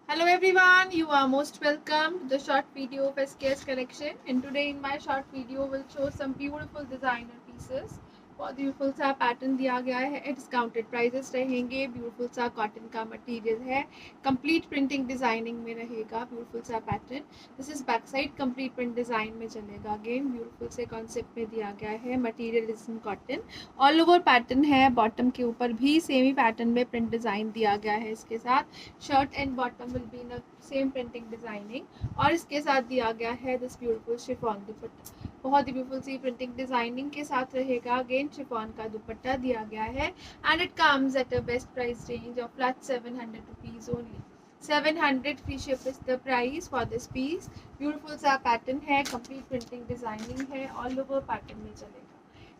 Hello everyone, you are most welcome to the short video of SKS collection, and today in my short video will show some beautiful designer pieces. बहुत beautiful सा pattern दिया गया है, discounted prices रहेंगे, beautiful सा cotton का material है, complete printing designing में रहेगा, ब्यूटीफुल सा pattern. This is back side complete print design में चलेगा। अगेन ब्यूटीफुल से कॉन्सेप्ट में दिया गया है, material is in cotton, all over pattern है, बॉटम के ऊपर भी सेम ही पैटर्न में प्रिंट डिजाइन दिया गया है। इसके साथ shirt and bottom will be in same printing designing, और इसके साथ दिया गया है दिस ब्यूटीफुल शिफॉन दुपट्टा, बहुत ही ब्यूटीफुल सी प्रिंटिंग डिजाइनिंग के साथ रहेगा। अगेन शिफॉन का दुपट्टा दिया गया है, and it comes at a best price range of flat 700 rupees only. 700 free ship is the price for this piece. Beautiful सा पैटर्न है, कंप्लीट प्रिंटिंग डिजाइनिंग है, ऑल ओवर पैटर्न में चलेगा।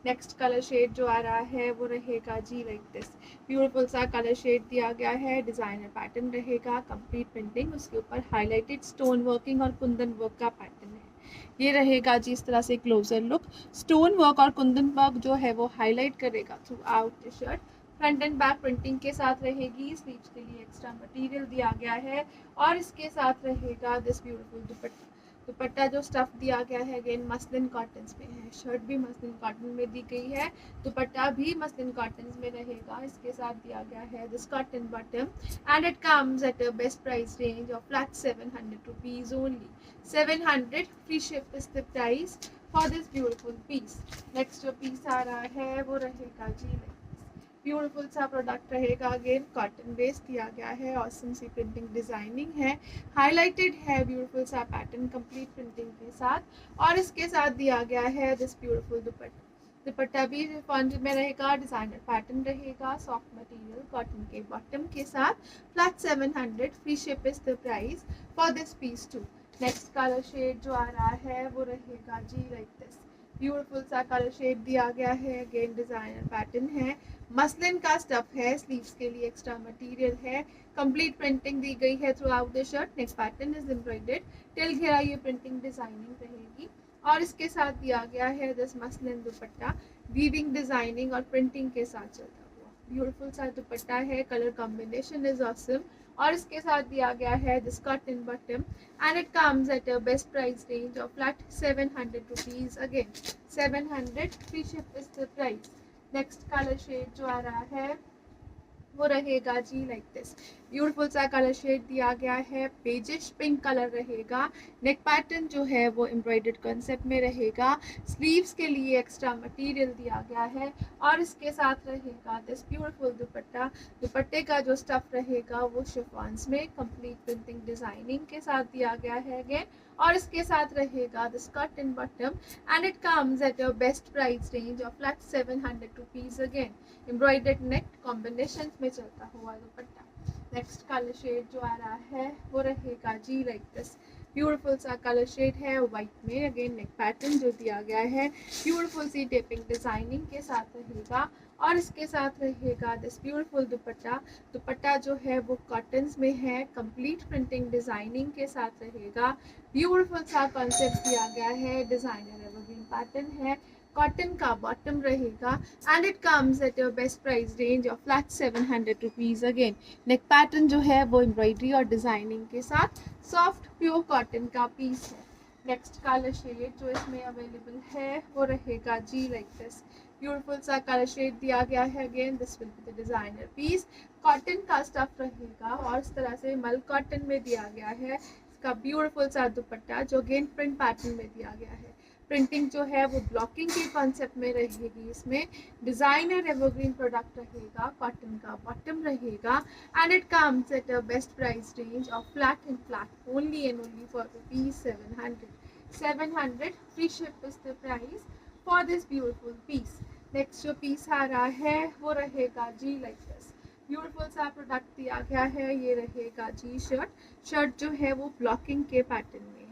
नेक्स्ट कलर शेड जो आ रहा है वो रहेगा जी लाइक दिस, ब्यूटीफुल सा कलर शेड दिया गया है, डिजाइनर पैटर्न रहेगा, कंप्लीट प्रिंटिंग, उसके ऊपर हाईलाइटेड स्टोन वर्किंग और कुंदन वर्क का पैटर्न है। ये रहेगा जी इस तरह से क्लोजर लुक, स्टोन वर्क और कुंदन वर्क जो है वो हाईलाइट करेगा through out the shirt. Front end back printing के साथ रहेगी, स्लीव्स के लिए एक्स्ट्रा मटेरियल दिया गया है, और इसके साथ रहेगा दिस ब्यूटीफुल दुपट्टा। दुपट्टा जो स्टफ दिया गया है अगेन मसलिन कॉटन में है, शर्ट भी मसलिन कॉटन में दी गई है, दुपट्टा भी मसलिन कॉटन में रहेगा। इसके साथ दिया गया है this cotton bottom, and it comes at a best price range of flat 700 rupees only. 700 free ship is the price for this beautiful piece. Next जो piece आ रहा है वो रहेगा जी ब्यूटीफुल सा प्रोडक्ट रहेगा। अगेन कॉटन बेस दिया गया है, ऑसम सी प्रिंटिंग डिजाइनिंग है, हाईलाइटेड है ब्यूटीफुल सा पैटर्न कंप्लीट प्रिंटिंग के साथ, और इसके साथ दिया गया है दिस ब्यूटीफुल दुपट्टा। दुपट्टा भी फॉन्ट में रहेगा, डिजाइनर पैटर्न रहेगा, सॉफ्ट मटेरियल कॉटन के बॉटम के साथ। Flat 700 free ship is the price for this piece too. Next colour shade जो आ रहा है वो रहेगा जी लाइक दिस, ब्यूटीफुल सा कलर शेड दिया गया है, अगेन डिजाइनर पैटर्न है, मसलिन का स्टफ है, स्लीव्स के लिए एक्स्ट्रा मटेरियल है, कंप्लीट प्रिंटिंग दी गई है throughout the shirt. Next pattern is embroidered till घेरा, ये प्रिंटिंग डिजाइनिंग रहेगी, और इसके साथ दिया गया है this muslin dupatta, weaving designing और प्रिंटिंग के साथ चलता हुआ ब्यूटीफुल सा दुपट्टा है, कलर कॉम्बिनेशन इज ऑसम, और इसके साथ दिया गया है this cotton bottom, and it comes at a best price range of flat 700 rupees. Again 700 free ship is the price. Next colour shade जो आ रहा है वो रहेगा जी लाइक दिस, ब्यूटीफुल सा कलर शेड दिया गया है, पेजिश पिंक कलर रहेगा। नेक पैटर्न जो है वो एम्ब्रॉयडर्ड कॉन्सेप्ट में रहेगा, स्लीव्स के लिए एक्स्ट्रा मटेरियल दिया गया है, और इसके साथ रहेगा दिस ब्यूटीफुल दुपट्टा। दुपट्टे का जो स्टफ रहेगा वो शिफॉन्स में कंप्लीट प्रिंटिंग डिजाइनिंग के साथ दिया गया है अगेन, और इसके साथ रहेगा this cotton bottom, and it comes at a best price range of flat 700 rupees. Again embroidered neck combination में चलता हुआ दुपट्टा। नेक्स्ट कलर शेड जो आ रहा है वो रहेगा जी लाइक दिस, ब्यूटीफुल सा कलर शेड है व्हाइट में, अगेन नेक पैटर्न जो दिया गया है ब्यूटीफुल सी टेपिंग डिजाइनिंग के साथ रहेगा, और इसके साथ रहेगा दिस ब्यूटीफुल दुपट्टा। दुपट्टा जो है वो कॉटन में है, कंप्लीट प्रिंटिंग डिजाइनिंग के साथ रहेगा, ब्यूटीफुल सा कॉन्सेप्ट दिया गया है, डिजाइनर एवरग्रीन पैटर्न है, कॉटन का बॉटम रहेगा, and it comes at your best price range of flat 700 rupees. Again neck pattern जो है वो एम्ब्रॉयडरी और डिजाइनिंग के साथ सॉफ्ट प्योर कॉटन का पीस है। नेक्स्ट कलर शेड जो इसमें अवेलेबल है वो रहेगा जी लाइक दिस, ब्यूटीफुल सा कलर शेड दिया गया है, again this will be the designer piece, cotton का स्टफ रहेगा, और इस तरह से मल कॉटन में दिया गया है इसका ब्यूटीफुल सा दुपट्टा जो अगेन प्रिंट पैटर्न में दिया गया है। प्रिंटिंग जो है वो ब्लॉकिंग के कॉन्सेप्ट में रहेगी, इसमें डिजाइनर एवरग्रीन प्रोडक्ट रहेगा, कॉटन का बॉटम रहेगा, and it comes at a best price range of flat and flat only and only for rupees 700। 700 free ship is the price for this beautiful piece. Next जो piece आ रहा है वो रहेगा जी लाइक दिस, ब्यूटीफुल सा product दिया गया है, ये रहेगा जी शर्ट। शर्ट जो है वो ब्लॉकिंग के पैटर्न में है,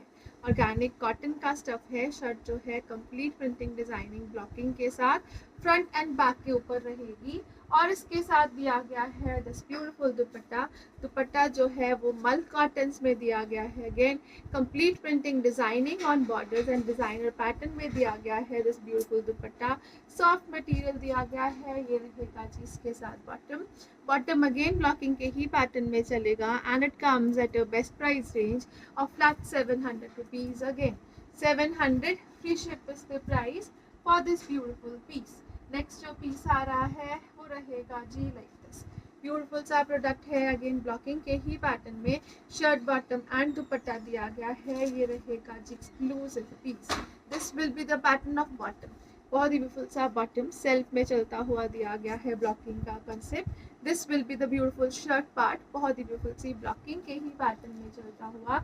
ऑर्गेनिक कॉटन का स्टफ है, शर्ट जो है कंप्लीट प्रिंटिंग डिजाइनिंग ब्लॉकिंग के साथ, फ्रंट एंड बैक के ऊपर रहेगी और इसके साथ दिया गया है दिस ब्यूटीफुल दुपट्टा। दुपट्टा जो है वो मल कॉटन्स में दिया गया है। Again complete printing designing on borders and designer pattern में दिया गया है this beautiful dupatta. Soft material दिया गया है। ये रहेगा जी इसके साथ बॉटम। बॉटम अगेन ब्लॉकिंग के ही पैटर्न में चलेगा and it comes at a best price range of flat 700 rupees. Again 700 free ship is the price for this beautiful piece. Next जो पीस आ रहा है वो रहेगा जी लाइक दिस। ब्यूटीफुल सा प्रोडक्ट है। अगेन ब्लॉकिंग के ही पैटर्न में शर्ट बॉटम एंड दुपट्टा दिया गया है। ये रहेगा जी exclusive piece. This will be the pattern of bottom. बहुत ही ब्यूटीफुल सा बॉटम सेल्फ में चलता हुआ दिया गया है ब्लॉकिंग का concept. This will be the beautiful shirt part. बहुत ही ब्यूटीफुल सी ब्लॉकिंग के ही पैटर्न में चलता हुआ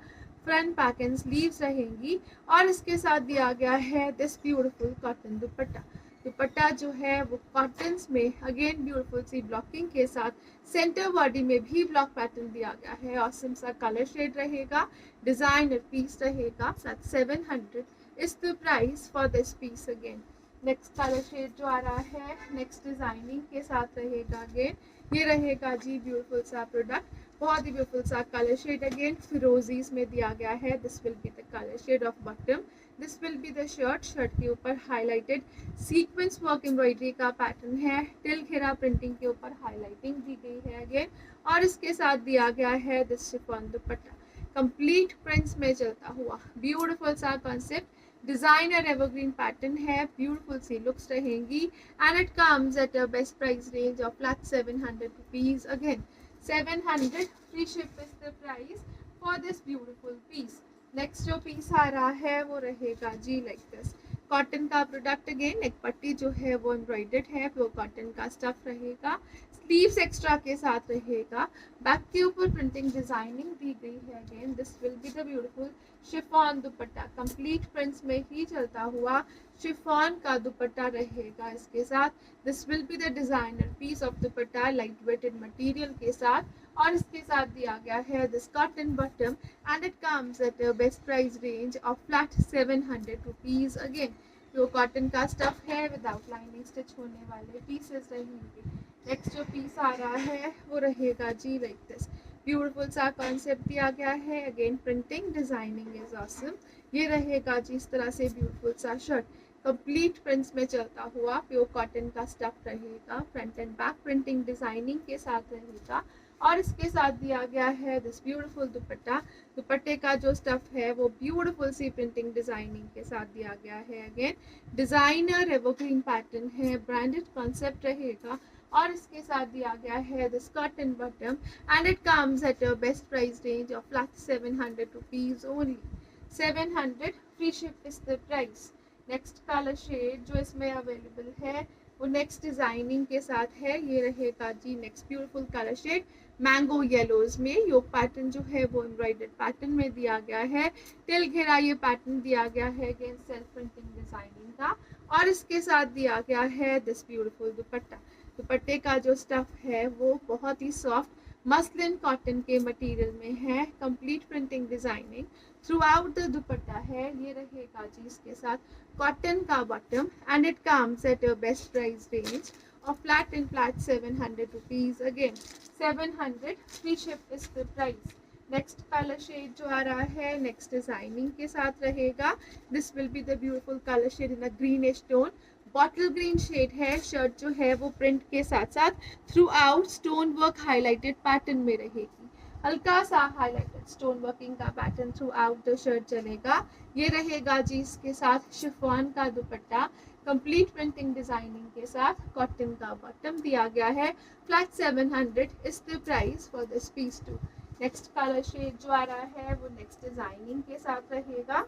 फ्रंट बैक एंड स्लीव्स रहेंगी और इसके साथ दिया गया है दिस ब्यूटीफुल कॉटन दुपट्टा। दुपट्टा जो है वो कॉटन्स में अगेन ब्यूटीफुल सी ब्लॉकिंग के साथ सेंटर बॉडी में भी ब्लॉक पैटर्न दिया गया है। ऑसम सा कलर शेड रहेगा। डिजाइनर पीस रहेगा। 700 is the price for this piece. Again next colour shade जो आ रहा है नेक्स्ट डिजाइनिंग के साथ रहेगा। अगेन ये रहेगा जी ब्यूटीफुल सा प्रोडक्ट। बहुत ही ब्यूटीफुल सा कलर शेड अगेन फिरोजीज में दिया गया है। This will be the colour shade of bottom. This will be the shirt. Shirt के ऊपर हाईलाइटेड सीक्वेंस वर्क एम्ब्रॉयडरी का पैटर्न है। टिल घेरा प्रिंटिंग के ऊपर हाईलाइटिंग दी गई है अगेन और इसके साथ दिया गया है this chiffon dupatta. Complete prints में चलता हुआ ब्यूटीफुल सा कॉन्सेप्ट डिजाइनर एवरग्रीन पैटर्न है। ब्यूटीफुल सी लुक्स रहेंगी and it comes at a best price range of flat 700 rupees. Again 700 free ship is the price for this beautiful piece. Next जो piece आ रहा है वो रहेगा जी लाइक दिस। कॉटन का प्रोडक्ट अगेन एक पट्टी जो है वो एम्ब्रॉयडर्ड है। वो कॉटन का स्टफ रहेगा। स्लीव्स एक्स्ट्रा के साथ रहेगा। बैक के ऊपर प्रिंटिंग डिजाइनिंग दी गई है। Again this will be the beautiful chiffon dupatta. Complete prints में ही चलता हुआ शिफॉन का दुपट्टा रहेगा इसके साथ। This will be the designer piece of dupatta light weighted material के साथ और इसके साथ दिया गया है this cotton bottom and it comes at a best price range of flat 700 rupees. Again जो कॉटन का स्टफ है विदाउट लाइनिंग स्टिच होने वाले पीसेस रहेंगे। नेक्स्ट जो पीस आ रहा है वो रहेगा जी लाइक दिस। ब्यूटीफुल सा कॉन्सेप्ट दिया गया है। Again printing designing is awesome. ये रहेगा जी इस तरह से ब्यूटीफुल सा शर्ट। कंप्लीट प्रिंट्स में चलता हुआ प्योर कॉटन का स्टफ रहेगा। Front end back printing designing के साथ रहेगा और इसके साथ दिया गया है दिस ब्यूटीफुल दुपट्टा। दुपट्टे का जो स्टफ है वो ब्यूटीफुल सी प्रिंटिंग डिजाइनिंग के साथ दिया गया है। अगेन डिजाइनर एवरग्रीन पैटर्न है। ब्रांडेड कॉन्सेप्ट रहेगा और इसके साथ दिया गया है this cotton bottom and it comes at a best price range of flat 700 rupees only. 700 free ship is the price. Next colour shade जो इसमें अवेलेबल है वो नेक्स्ट डिजाइनिंग के साथ है। ये रहेगा जी next beautiful colour shade mango yellows में। योग पैटर्न जो है वो एम्ब्रॉयडर्ड पैटर्न में दिया गया है। टिल घेरा ये पैटर्न दिया गया है अगेन सेल्फ प्रिंटिंग डिजाइनिंग का और इसके साथ दिया गया है दिस ब्यूटीफुल दुपट्टा। दुपट्टे का जो स्टफ है वो बहुत ही सॉफ्ट मसलिन कॉटन के मटेरियल में है। Complete printing designing throughout the दुपट्टा है। ये रहेगा जी इसके साथ कॉटन का bottom and it comes at a best price range of flat in flat 700 rupees. Again 700 free ship is the price. Next colour shade जो आ रहा है नेक्स्ट डिजाइनिंग के साथ रहेगा। This will be the beautiful colour shade in a greenish tone. Bottle green shade है। Shirt जो है वो प्रिंट के साथ साथ throughout stone work highlighted pattern में रहेगी। हल्का सा हाईलाइटेड स्टोन वर्किंग का pattern throughout the shirt चलेगा। ये रहेगा जी इसके साथ शिफॉन का दुपट्टा। कंप्लीट प्रिंटिंग डिजाइनिंग के साथ कॉटन का बॉटम दिया गया है। Flat 700 is the price for this piece too. Next colour shade जो आ रहा है वो नेक्स्ट डिजाइनिंग के साथ रहेगा।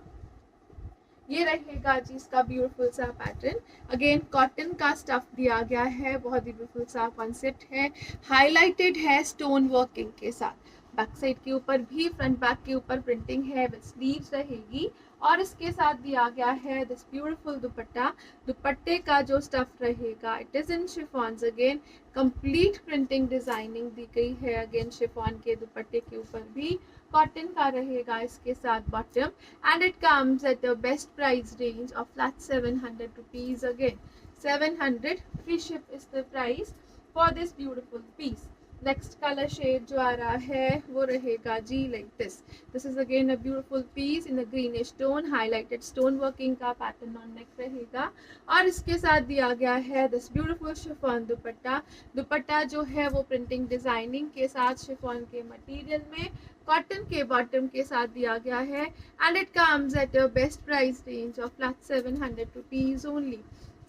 ये रहेगा जी इसका ब्यूटीफुल सा पैटर्न। अगेन कॉटन का स्टफ दिया गया है। बहुत ही ब्यूटीफुल सा कॉन्सेप्ट है। हाईलाइटेड है स्टोन वर्किंग के साथ। बैक साइड के ऊपर भी फ्रंट बैक के ऊपर प्रिंटिंग है विद स्लीव्स रहेगी और इसके साथ दिया गया है दिस ब्यूटीफुल दुपट्टा। दुपट्टे का जो स्टफ रहेगा it is in chiffons. Again complete printing designing दी गई है। अगेन शिफॉन के दुपट्टे के ऊपर भी कॉटन का रहेगा इसके साथ bottom and it comes at the best price range of flat 700 rupees. Again 700 free ship is the price for this beautiful piece. Next colour shade जो आ रहा है वो रहेगा जी like this is again a beautiful piece in a greenish stone, highlighted stone working का pattern on neck रहेगा और इसके साथ दिया गया है this beautiful chiffon dupatta. Dupatta जो है वो प्रिंटिंग डिजाइनिंग के साथ शिफॉन के मटेरियल में कॉटन के बॉटम के साथ दिया गया है and it comes at a best price range of flat 700 rupees only.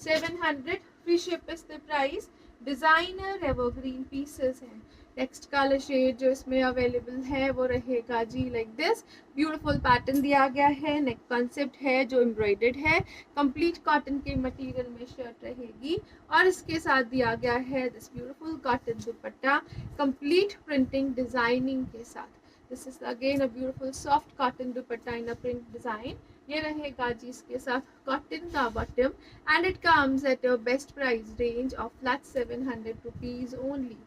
700 free ship is the price. Designer evergreen pieces हैं। नेक्स्ट कलर शेड जो इसमें अवेलेबल है वो रहेगा जी लाइक दिस। ब्यूटीफुल पैटर्न दिया गया है, नेक कॉन्सेप्ट है जो एम्ब्रॉयडर्ड है, कंप्लीट कॉटन के मटेरियल में शर्ट रहेगी और इसके साथ दिया गया है this beautiful cotton dupatta complete printing designing के साथ। This is again a beautiful soft cotton dupatta in a print design. ये रहेगा जी इसके साथ कॉटन का bottom and it comes at a best price range of flat 700 rupees only.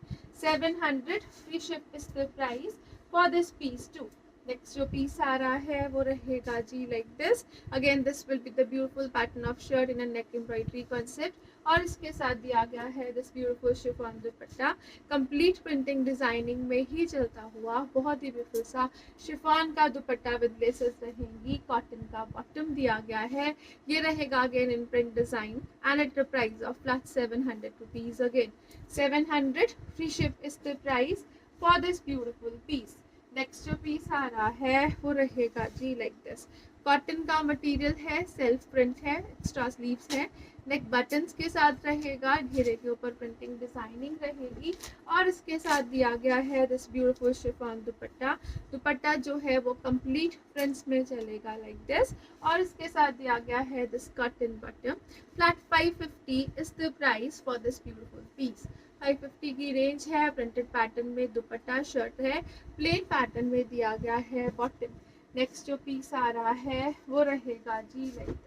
700 free ship is the price for this piece too. Next जो piece आ रहा है वो रहेगा जी like this. Again this will be the beautiful pattern of shirt in a neck embroidery concept और इसके साथ दिया गया है this beautiful chiffon dupatta complete printing designing में ही चलता हुआ बहुत ही ब्यूटीफुल सा शिफॉन का दुपट्टा विद लेसेस रहेंगी। कॉटन का बॉटम दिया गया है। ये रहेगा again in print design and at the price of flat 700 rupees. Again 700 free ship is the price for this beautiful piece. Next जो पीस आ रहा है वो रहेगा जी लाइक दिस। कॉटन का मटेरियल है, सेल्फ प्रिंट है, एक्स्ट्रा स्लीव्स है, नेक बटन्स के साथ रहेगा, घेरे के ऊपर प्रिंटिंग डिजाइनिंग रहेगी और इसके साथ दिया गया है this beautiful chiffon dupatta. Dupatta जो है वो कंप्लीट प्रिंट्स में चलेगा लाइक दिस और इसके साथ दिया गया है this cotton bottom. Flat 550 is the price for this beautiful piece. 550 की रेंज है। प्रिंटेड पैटर्न में दुपट्टा शर्ट है, प्लेन पैटर्न में दिया गया है बॉटम। नेक्स्ट जो पीस आ रहा है वो रहेगा जी लाइक दिस।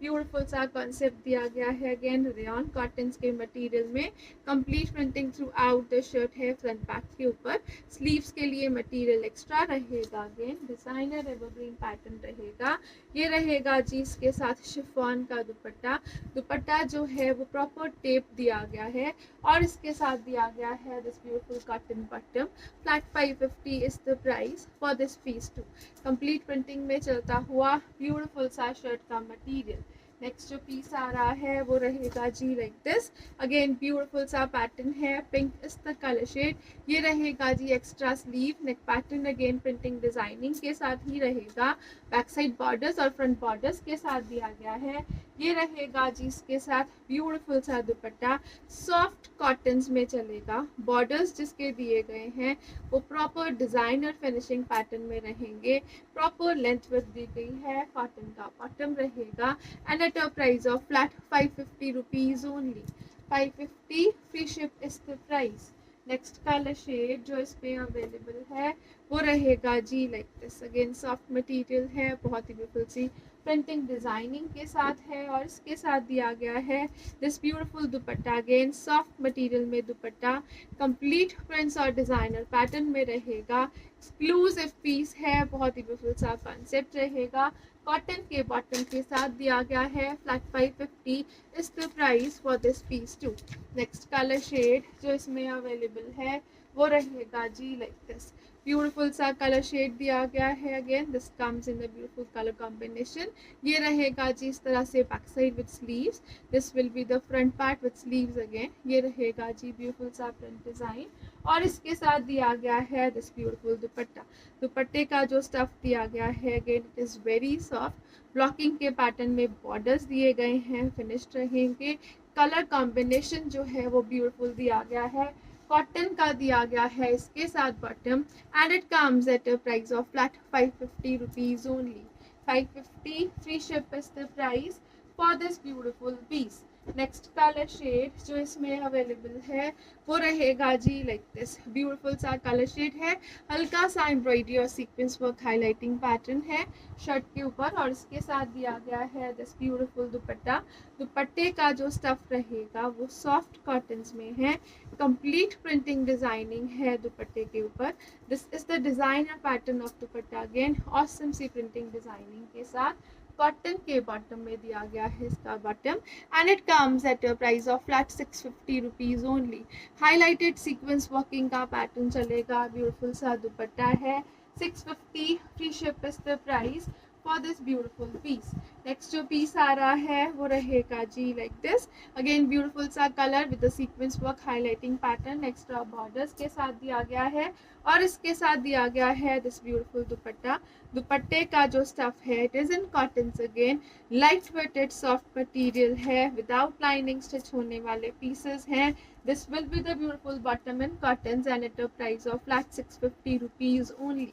ब्यूटीफुल सा कॉन्सेप्ट दिया गया है अगेन रेयन कॉटन के मटेरियल में complete printing throughout the shirt है फ्रंट बैक के ऊपर। स्लीव्स के लिए मटेरियल एक्स्ट्रा रहेगा, अगेन डिजाइनर एवरग्रीन पैटर्न रहेगा। ये रहेगा जी इसके साथ शिफॉन का दुपट्टा। दुपट्टा जो है वो प्रॉपर टेप दिया गया है और इसके साथ दिया गया है this beautiful cotton bottom. Flat 550 is the price for this piece too. Complete printing में चलता हुआ ब्यूटीफुल सा शर्ट का मटेरियल। नेक्स्ट जो पीस आ रहा है वो रहेगा जी लाइक दिस। अगेन ब्यूटीफुल सा पैटर्न है, pink is the colour shade. ये रहेगा जी extra sleeve, neck pattern again printing designing के साथ ही रहेगा। बैक साइड बॉर्डर्स और फ्रंट बॉर्डर्स के साथ दिया गया है। ये रहेगा जी इसके साथ ब्यूटीफुल सा दुपट्टा सॉफ्ट कॉटन्स में चलेगा। बॉर्डर्स जिसके दिए गए हैं वो प्रॉपर डिजाइनर फिनिशिंग पैटर्न में रहेंगे। प्रॉपर लेंथ विड्थ दी गई है। कॉटन का बॉटम रहेगा and at a price of flat 550 rupees only. 550 free ship is the price. Next colour shade जो इसमें अवेलेबल है वो रहेगा जी like this. Again soft material है, बहुत ही ब्यूटीफुल सी प्रिंटिंग डिजाइनिंग के साथ है और इसके साथ दिया गया है this beautiful dupatta. Again soft material में दुपट्टा कंप्लीट प्रिंट्स और डिजाइनर पैटर्न में रहेगा। एक्सक्लूसिव पीस है, बहुत ही ब्यूटीफुल सा कॉन्सेप्ट रहेगा। कॉटन के बॉटम के साथ दिया गया है। Flat 550 is the price for this piece too. Next colour shade जो इसमें अवेलेबल है वो रहेगा जी लाइक दिस। ब्यूटीफुल सा कलर शेड दिया गया है। Again this comes in the beautiful colour combination. ये रहेगा जी इस तरह से back side with sleeves. This will be the front part with sleeves. Again ये रहेगा जी ब्यूटीफुल सा प्रिंट डिजाइन और इसके साथ दिया गया है दिस ब्यूटीफुल दुपट्टा। दुपट्टे का जो स्टफ दिया गया है again it is very soft. Blocking के पैटर्न में बॉर्डर्स दिए गए हैं, फिनिश्ड रहेंगे। कलर कॉम्बिनेशन जो है वो ब्यूटीफुल दिया गया है। कॉटन का दिया गया है इसके साथ bottom and it comes at a price of flat 550 rupees only. 550 free ship is the price for this beautiful piece. Next colour shade जो इसमें अवेलेबल है वो रहेगा जी लाइक दिस। ब्यूटीफुल सा कलर शेड है, हल्का सा एम्ब्रॉयडरी और सीक्वेंस वर्क हाईलाइटिंग पैटर्न है शर्ट के ऊपर और इसके साथ दिया गया है दिस ब्यूटीफुल दुपट्टा। दुपट्टे का जो स्टफ रहेगा वो सॉफ्ट कॉटन्स में है। कंप्लीट प्रिंटिंग डिजाइनिंग है दुपट्टे के ऊपर। This is the designer pattern of dupatta. Again awesome सी प्रिंटिंग डिजाइनिंग के साथ कॉटन के बॉटम में दिया गया है इसका bottom and it comes at a price of flat 650 rupees only. Highlighted sequence working का पैटर्न चलेगा, ब्यूटीफुल सा दुपट्टा है, 650 free ship is the price for this beautiful piece. Next जो पीस आ रहा है वो रहेगा जी लाइक दिस, अगेन ब्यूटीफुल सा colour with the sequence work highlighting pattern, extra borders के साथ दिया गया है और इसके साथ दिया गया है दिस ब्यूटीफुल दुपट्टा। दुपट्टे का जो स्टफ है it is in cotton, again light weighted soft material है, विदाउट लाइनिंग स्टिच होने वाले पीसेस हैं। This will be the beautiful bottom in cotton and at a price of flat 650 rupees only.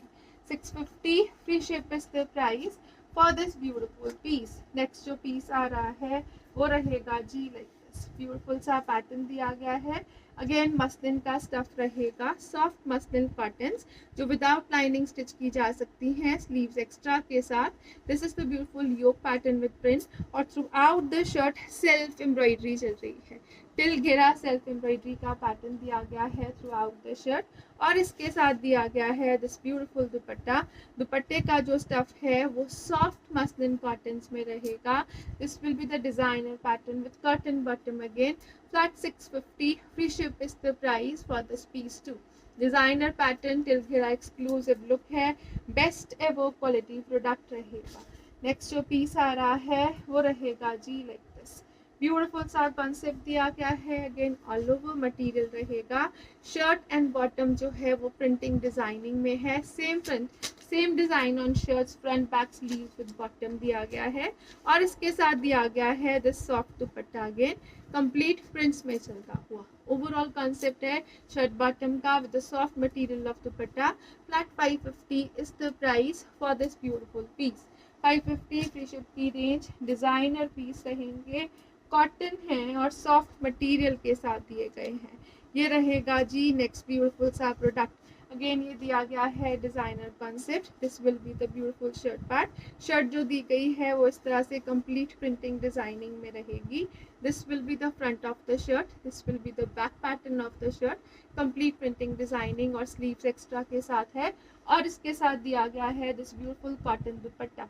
650 free ship is the price for this beautiful piece. Next जो piece आ रहा है वो रहेगा जी like this, beautiful सा pattern दिया गया है, अगेन मसलिन का स्टफ रहेगा, सॉफ्ट मसलिन कॉटन्स जो विदाउट लाइनिंग स्टिच की जा सकती हैं, स्लीव्स एक्स्ट्रा के साथ। This is the beautiful yoke pattern with print और throughout the shirt self embroidery चल रही है, टिल घेरा सेल्फ एम्ब्रॉयडरी का पैटर्न दिया गया है थ्रू आउट द शर्ट और इसके साथ दिया गया है दिस ब्यूटीफुल दुपट्टा। दुपट्टे का जो स्टफ है वो सॉफ्ट मसलिन कॉटन्स में रहेगा। This will be the designer pattern with cotton bottom, again flat 650 free ship is the price for this piece too. Designer pattern till घेरा एक्सक्लूसिव लुक है, best ever quality product रहेगा। Next जो piece आ रहा है वो रहेगा जी लाइक दिस, ब्यूटीफुल सा कॉन्सेप्ट दिया गया है, अगेन ऑल ओवर मटेरियल रहेगा, शर्ट एंड बॉटम जो है वो प्रिंटिंग डिजाइनिंग में है, same print same design on shirts, front back sleeves with bottom दिया गया है और इसके साथ दिया गया है this soft dupatta, again complete prints में चलता हुआ। ओवरऑल कॉन्सेप्ट है शर्ट बॉटम का with the soft material of dupatta. Flat 550 is the price for this beautiful piece. 550 free ship की रेंज, डिजाइनर पीस रहेंगे, कॉटन है और सॉफ्ट मटेरियल के साथ दिए गए हैं। ये रहेगा जी नेक्स्ट ब्यूटीफुल सा प्रोडक्ट, अगेन ये दिया गया है designer concept. This will be the beautiful shirt part. Shirt जो दी गई है वो इस तरह से कंप्लीट प्रिंटिंग डिजाइनिंग में रहेगी। This will be the front of the shirt, this will be the back pattern of the shirt, complete printing designing और स्लीव्स एक्स्ट्रा के साथ है और इसके साथ दिया गया है this beautiful cotton dupatta,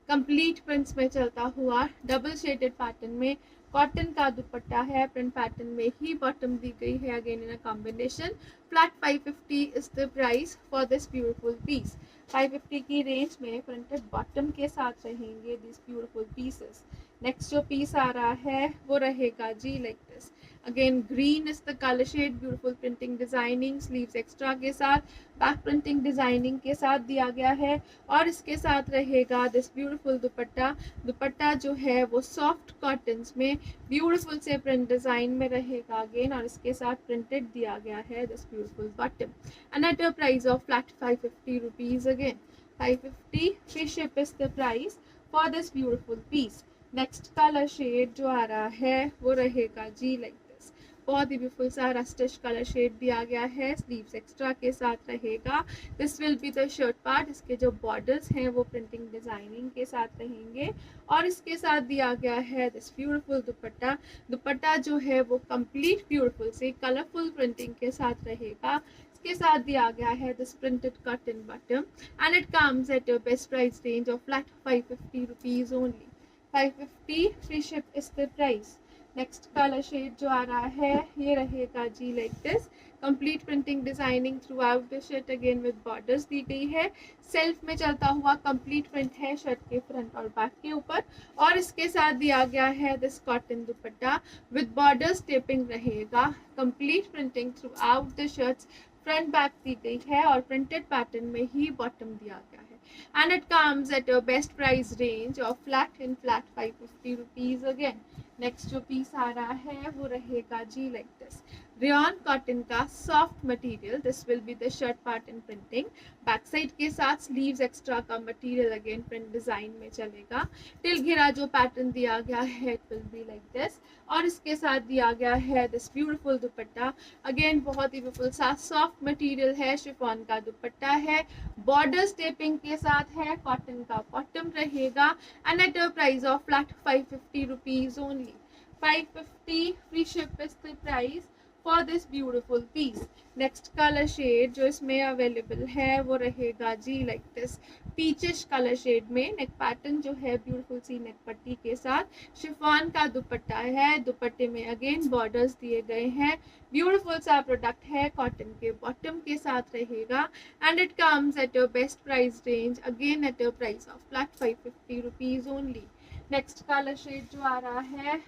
complete prints में चलता हुआ, डबल शेडेड पैटर्न में कॉटन का दुपट्टा है, प्रिंट पैटर्न में ही बॉटम दी गई है, again in a combination. Flat 550 is the price for this beautiful piece. 550 की रेंज में प्रिंटेड बॉटम के साथ रहेंगे दिस ब्यूटीफुल पीसेस। नेक्स्ट जो पीस आ रहा है वो रहेगा जी like this, again green is the colour shade, beautiful printing designing, sleeves extra के साथ, बैक प्रिंटिंग डिजाइनिंग के साथ दिया गया है और इसके साथ रहेगा दिस ब्यूटीफुल दुपट्टा। दुपट्टा जो है वो सॉफ्ट कॉटन्स में ब्यूटीफुल से प्रिंट डिजाइन में रहेगा अगेन और इसके साथ प्रिंटेड दिया गया है this beautiful bottom and at a price of flat 550 rupees, again 550 free ship is the price for this beautiful piece. Next colour shade जो आ रहा है वो रहेगा जी लाइक दिस, बहुत ही ब्यूटीफुल सा रस्टिश कलर शेड दिया गया है, स्लीव्स एक्स्ट्रा के साथ रहेगा। This will be the shirt part, इसके जो बॉर्डर्स हैं वो प्रिंटिंग डिजाइनिंग के साथ रहेंगे और इसके साथ दिया गया है दिस ब्यूटीफुल दुपट्टा। दुपट्टा जो है वो कंप्लीट ब्यूटीफुल से कलरफुल प्रिंटिंग के साथ रहेगा, इसके साथ दिया गया है this printed cotton bottom and it comes at a best price range of flat 550 rupees only. 550 free ship is the price. Next colour shade जो आ रहा है ये रहेगा जी like this, complete printing designing throughout the shirt, again with borders दी गई है, सेल्फ में चलता हुआ कंप्लीट प्रिंट है शर्ट के फ्रंट और बैक के ऊपर और इसके साथ दिया गया है this cotton dupatta with borders taping रहेगा, complete printing throughout the shirts, front back दी गई है और प्रिंटेड पैटर्न में ही बॉटम दिया गया है and it comes at a best price range of flat 550 rupees again. Next जो पीस आ रहा है वो रहेगा जी लाइक दिस, रेयन कॉटन का soft material, this will be the shirt part in printing, back side के साथ स्लीव्स एक्स्ट्रा का मटेरियल अगेन प्रिंट डिजाइन में चलेगा। टिल घेरा जो पैटर्न दिया गया है it will be like this और इसके साथ दिया गया है दिस ब्यूटीफुल दुपट्टा, अगेन बहुत ही ब्यूटीफुल सा सॉफ्ट मटेरियल है, शिफॉन का दुपट्टा है, बॉर्डर स्टेपिंग के साथ है, कॉटन का बॉटम रहेगा and at a price of flat 550 rupees only. 550 free ship is the price for this beautiful piece. Next colour shade जो इसमें अवेलेबल है वो रहेगा जी like this peachish colour shade में। नेक पैटर्न जो है ब्यूटीफुल सी नेक पट्टी के साथ, शिफॉन का दुपट्टा है, दुपट्टे में अगेन बॉर्डर्स दिए गए हैं। ब्यूटीफुल सा प्रोडक्ट है, कॉटन के बॉटम के साथ रहेगा and it comes at your best price range, again at your price of flat 550 rupees only. Next colour shade जो आ रहा है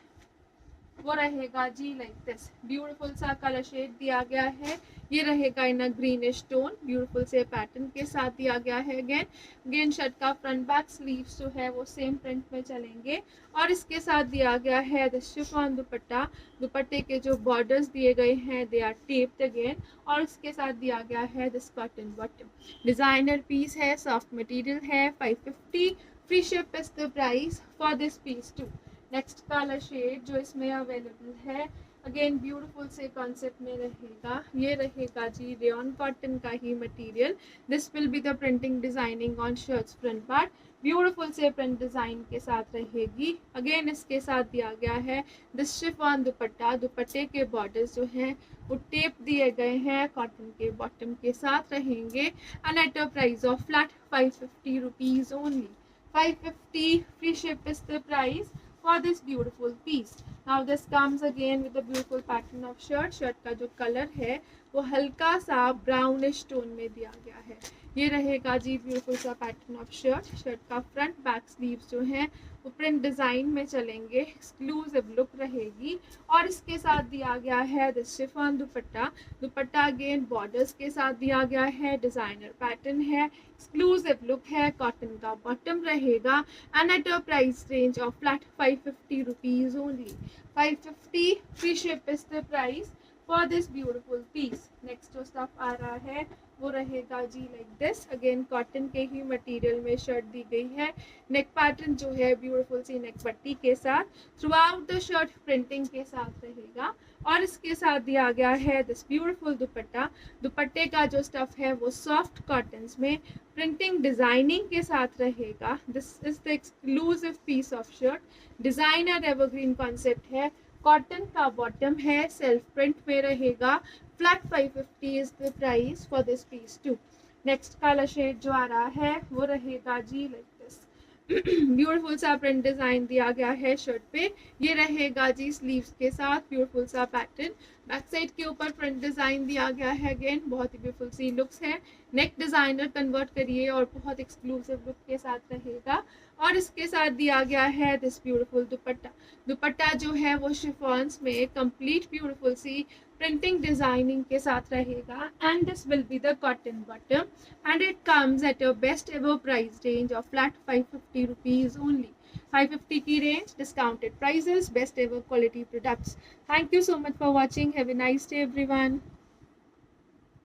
वो रहेगा जी लाइक दिस ब्यूटीफुल सा कलर शेड दिया गया है। ये रहेगा in a greenish tone, beautiful से पैटर्न के साथ दिया गया है। अगेन शर्ट का फ्रंट बैक स्लीव्स जो है वो सेम प्रिंट में चलेंगे और इसके साथ दिया गया है द शिफॉन दुपट्टा। दुपट्टे के जो बॉर्डर्स दिए गए हैं दे आर टेप्ड अगेन और इसके साथ दिया गया है this cotton bottom. Designer piece है, सॉफ्ट मटेरियल है, 550 free ship is the price for this piece too. Next colour shade जो इसमें अवेलेबल है अगेन ब्यूटीफुल से कॉन्सेप्ट में रहेगा, ये रहेगा जी रेयन कॉटन का ही material. This will be the printing designing on shirts front part, beautiful से प्रिंट डिजाइन के साथ रहेगी। अगेन इसके साथ दिया गया है दिस शिफॉन दुपट्टा, दुपट्टे के बॉर्डर्स जो हैं वो टेप दिए गए हैं, कॉटन के बॉटम के साथ रहेंगे and at a price of flat 550 rupees only. 550 free ship is the price for this beautiful piece. Now this comes again with the beautiful pattern of shirt. Shirt का जो colour है वो हल्का सा ब्राउनिश टोन में दिया गया है। ये रहेगा जी ब्यूटीफुल सा पैटर्न ऑफ शर्ट। शर्ट का फ्रंट बैक स्लीव्स जो हैं वो प्रिंट डिजाइन में चलेंगे, एक्सक्लूसिव लुक रहेगी और इसके साथ दिया गया है this chiffon dupatta. Dupatta again borders के साथ दिया गया है, डिजाइनर पैटर्न है, एक्सक्लूसिव लुक है, कॉटन का बॉटम रहेगा and at a price range of flat 550 rupees only. 550 free ship is the price for this beautiful piece. Next जो स्टफ आ रहा है वो रहेगा जी लाइक दिस, अगेन कॉटन के ही मटेरियल में शर्ट दी गई है। नेक पैटर्न जो है ब्यूटीफुल सी नेक पट्टी के साथ, throughout the shirt printing के साथ रहेगा और इसके साथ दिया गया है दिस ब्यूटीफुल दुपट्टा। दुपट्टे का जो स्टफ है वो सॉफ्ट कॉटन्स में प्रिंटिंग डिजाइनिंग के साथ रहेगा। This is the exclusive piece of shirt, designer evergreen concept है, कॉटन का बॉटम है, सेल्फ प्रिंट में रहेगा। Flat 550 is the price for this piece too. Next colour shade जो आ रहा है वो रहेगा जी लाइक दिस ब्यूटीफुल सा प्रिंट डिजाइन दिया गया है शर्ट पे। ये रहेगा जी स्लीव्स के साथ ब्यूटीफुल सा पैटर्न, बैक साइड के ऊपर प्रिंट डिजाइन दिया गया है। अगेन बहुत ही ब्यूटीफुल सी लुक्स है, नेक डिजाइनर कन्वर्ट करिए और बहुत एक्सक्लूसिव लुक के साथ रहेगा और इसके साथ दिया गया है दिस ब्यूटीफुल दुपट्टा। दुपट्टा जो है वो शिफॉन्स में कंप्लीट ब्यूटीफुल सी प्रिंटिंग डिजाइनिंग के साथ रहेगा and this will be the cotton bottom and it comes at your best ever price range of flat 550 rupees only. 550 की range, discounted prices, best ever quality products. Thank you so much for watching, have a nice day everyone.